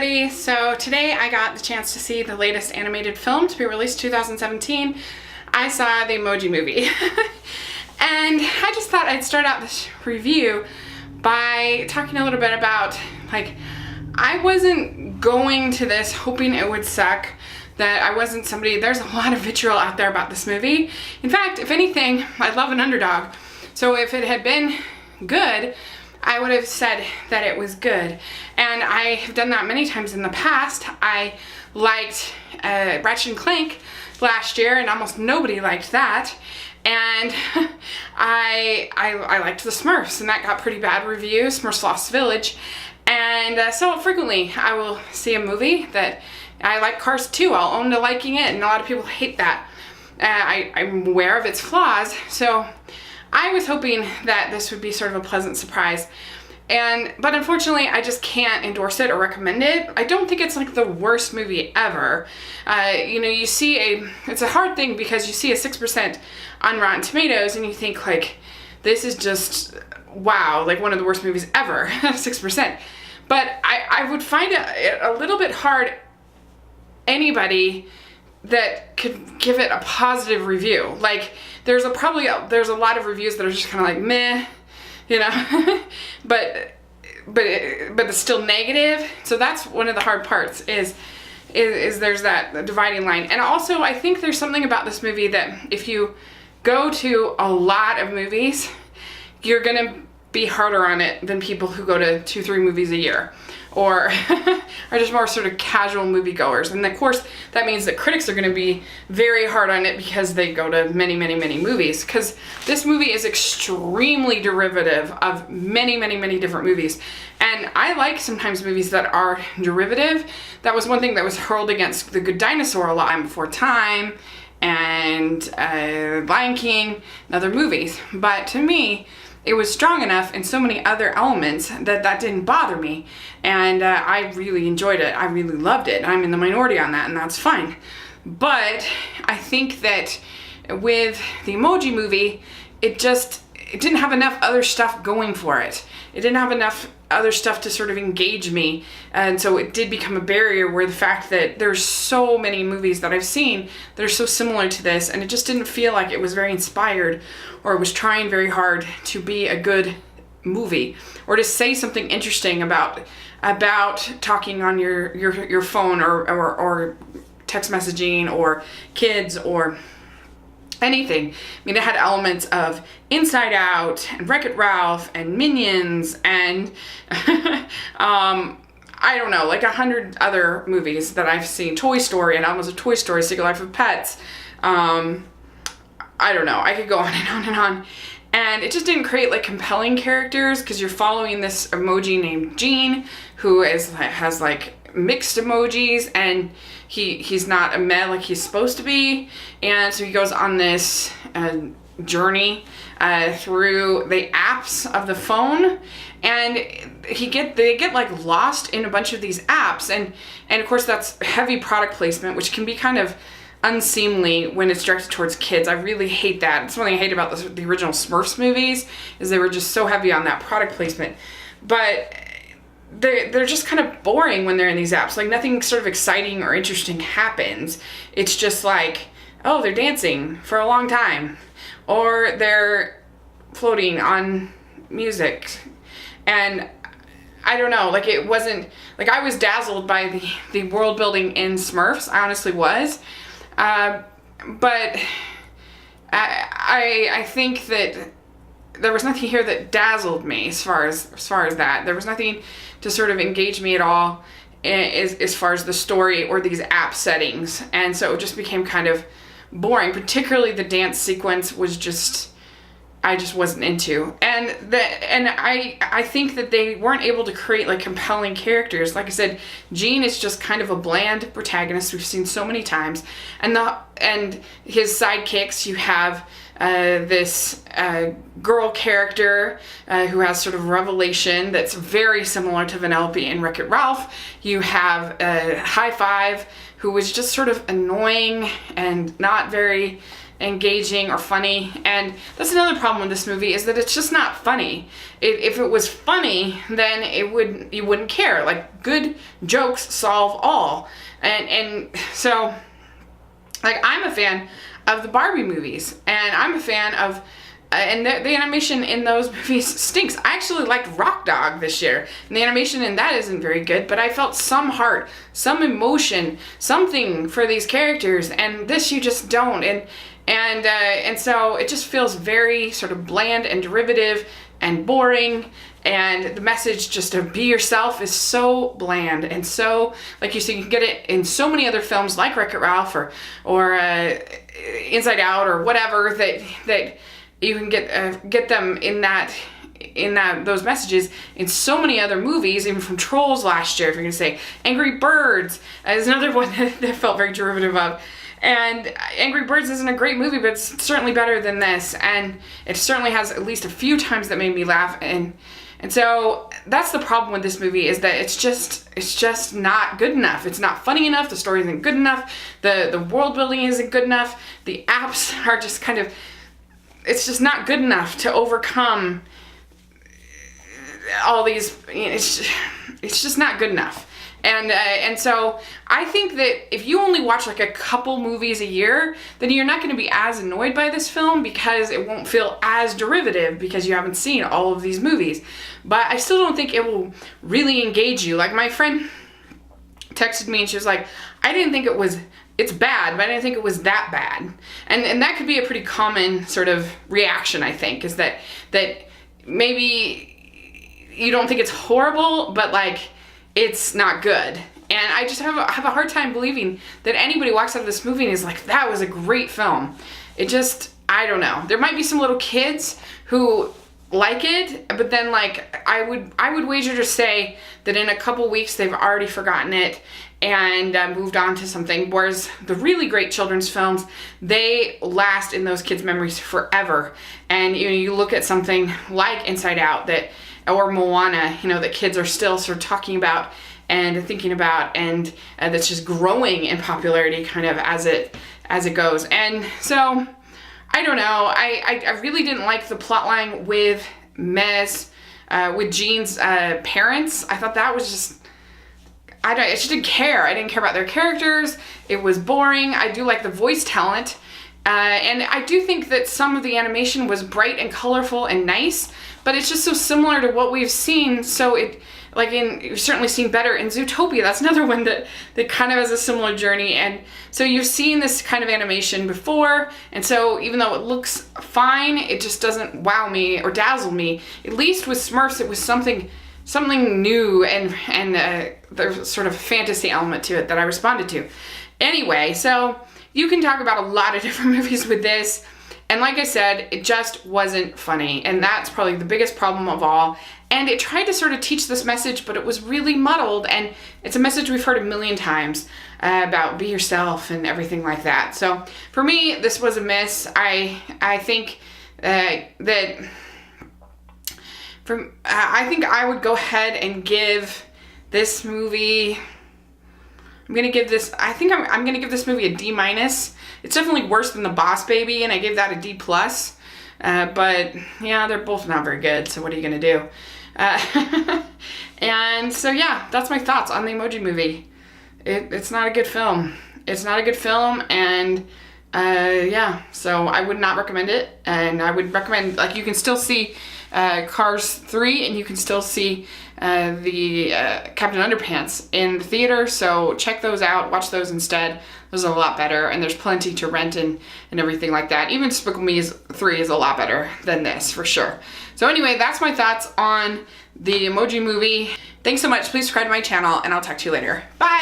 everybody. So today I got the chance to see the latest animated film to be released 2017. I saw the Emoji Movie. And I just thought I'd start out this review by talking a little bit about, like, I wasn't going to this hoping it would suck, that I wasn't somebody, there's a lot of vitriol out there about this movie. In fact, if anything, I love an underdog. So if it had been good, I would have said that it was good. And I have done that many times in the past. I liked Ratchet and Clank last year, and almost nobody liked that. And I liked the Smurfs, and that got pretty bad reviews, Smurfs Lost Village. And so frequently I will see a movie that I like. Cars 2, I'll own to liking it, and a lot of people hate that. I'm aware of its flaws, so I was hoping that this would be sort of a pleasant surprise. But unfortunately, I just can't endorse it or recommend it. I don't think it's like the worst movie ever. You see it's a hard thing because you see a 6% on Rotten Tomatoes and you think, like, this is just, wow, like one of the worst movies ever, 6%. But I would find it a little bit hard, anybody that could give it a positive review. Like, there's a lot of reviews that are just kind of like meh, but it's still negative. So that's one of the hard parts is there's that dividing line. And also I think there's something about this movie that if you go to a lot of movies, you're gonna be harder on it than people who go to 2-3 movies a year, or are just more sort of casual moviegoers. And of course, that means that critics are going to be very hard on it because they go to many, many, many movies. Because this movie is extremely derivative of many, many, many different movies. And I like sometimes movies that are derivative. That was one thing that was hurled against The Good Dinosaur a lot. Time Before Time and Lion King and other movies. But to me, it was strong enough in so many other elements that didn't bother me. And I really enjoyed it. I really loved it. I'm in the minority on that, and that's fine. But I think that with the Emoji Movie, it didn't have enough other stuff going for it. It didn't have enough other stuff to sort of engage me. And so it did become a barrier, where the fact that there's so many movies that I've seen that are so similar to this, and it just didn't feel like it was very inspired or was trying very hard to be a good movie or to say something interesting about talking on your phone or text messaging or kids or anything. I mean, it had elements of Inside Out and Wreck-It Ralph and Minions and I don't know, like 100 other movies that I've seen. Toy Story, and almost a Toy Story, Secret Life of Pets. I don't know, I could go on and on and on. And it just didn't create like compelling characters, because you're following this emoji named Gene, who has like mixed emojis, and he's not a meh like he's supposed to be. And so he goes on this journey through the apps of the phone, and they get like lost in a bunch of these apps, and of course that's heavy product placement, which can be kind of unseemly when it's directed towards kids. I really hate that. It's one thing I hate about the original Smurfs movies, is they were just so heavy on that product placement. But they're just kind of boring when they're in these apps. Like, nothing sort of exciting or interesting happens. It's just like, oh, they're dancing for a long time, or they're floating on music. And I don't know, like, it wasn't, like, I was dazzled by the world building in Smurfs. I honestly was. But I think that there was nothing here that dazzled me as far as that. There was nothing to sort of engage me at all as far as the story or these app settings. And so it just became kind of boring. Particularly the dance sequence was just, I just wasn't into. And I think that they weren't able to create like compelling characters. Like I said, Gene is just kind of a bland protagonist we've seen so many times. And his sidekicks, you have this girl character who has sort of revelation that's very similar to Vanellope and Wreck-It Ralph. You have High Five, who was just sort of annoying and not very engaging or funny. And that's another problem with this movie, is that it's just not funny. If it was funny, then you wouldn't care. Like, good jokes solve all. And so, like, I'm a fan of the Barbie movies, and I'm a fan of and the animation in those movies stinks. I actually liked Rock Dog this year, and the animation in that isn't very good, but I felt some heart, some emotion, something for these characters, and this you just don't. And so it just feels very sort of bland and derivative and boring, and the message just to be yourself is so bland, and so, like you said, you can get it in so many other films like Wreck-It Ralph or Inside Out or whatever, that you can get them in those messages in so many other movies, even from Trolls last year. If you're gonna say Angry Birds is another one that felt very derivative of. And Angry Birds isn't a great movie, but it's certainly better than this, and it certainly has at least a few times that made me laugh. And so that's the problem with this movie, is that it's just not good enough. It's not funny enough. The story isn't good enough. The world building isn't good enough. The apps are just kind of, it's just not good enough to overcome all these. It's just not good enough. And so I think that if you only watch like a couple movies a year, then you're not going to be as annoyed by this film, because it won't feel as derivative because you haven't seen all of these movies. But I still don't think it will really engage you. Like, my friend texted me and she was like, I didn't think it's bad, but I didn't think it was that bad. And that could be a pretty common sort of reaction, I think, is that maybe you don't think it's horrible, but like, it's not good. And I just have a hard time believing that anybody walks out of this movie and is like, that was a great film. It just, I don't know. There might be some little kids who like it, but then, like, I would wager to say that in a couple weeks they've already forgotten it and moved on to something. Whereas the really great children's films, they last in those kids' memories forever. And you look at something like Inside Out or Moana, that kids are still sort of talking about and thinking about, and that's just growing in popularity kind of as it goes. And so, I don't know, I really didn't like the plotline with with Jean's parents. I thought that was just, I just didn't care. I didn't care about their characters. It was boring. I do like the voice talent. And I do think that some of the animation was bright and colorful and nice, but it's just so similar to what we've seen. So you've certainly seen better in Zootopia. That's another one that kind of has a similar journey. And so you've seen this kind of animation before. And so even though it looks fine, it just doesn't wow me or dazzle me. At least with Smurfs, it was something new, and there's sort of a fantasy element to it that I responded to. Anyway, so you can talk about a lot of different movies with this, and like I said, it just wasn't funny, and that's probably the biggest problem of all. And it tried to sort of teach this message, but it was really muddled, and it's a message we've heard a million times about be yourself and everything like that. So for me, this was a miss. I think I think I would go ahead and give this movie, I'm gonna give this movie a D-. It's definitely worse than The Boss Baby, and I gave that a D+. But yeah, they're both not very good, so what are you gonna do? And so yeah, that's my thoughts on the Emoji Movie. It's not a good film. It's not a good film, and yeah, so I would not recommend it. And I would recommend, like, you can still see Cars 3, and you can still see the Captain Underpants in the theater, so check those out, watch those instead. Those are a lot better, and there's plenty to rent and everything like that. Even Despicable Me 3 is a lot better than this, for sure. So anyway, that's my thoughts on the Emoji Movie. Thanks so much. Please subscribe to my channel, and I'll talk to you later. Bye!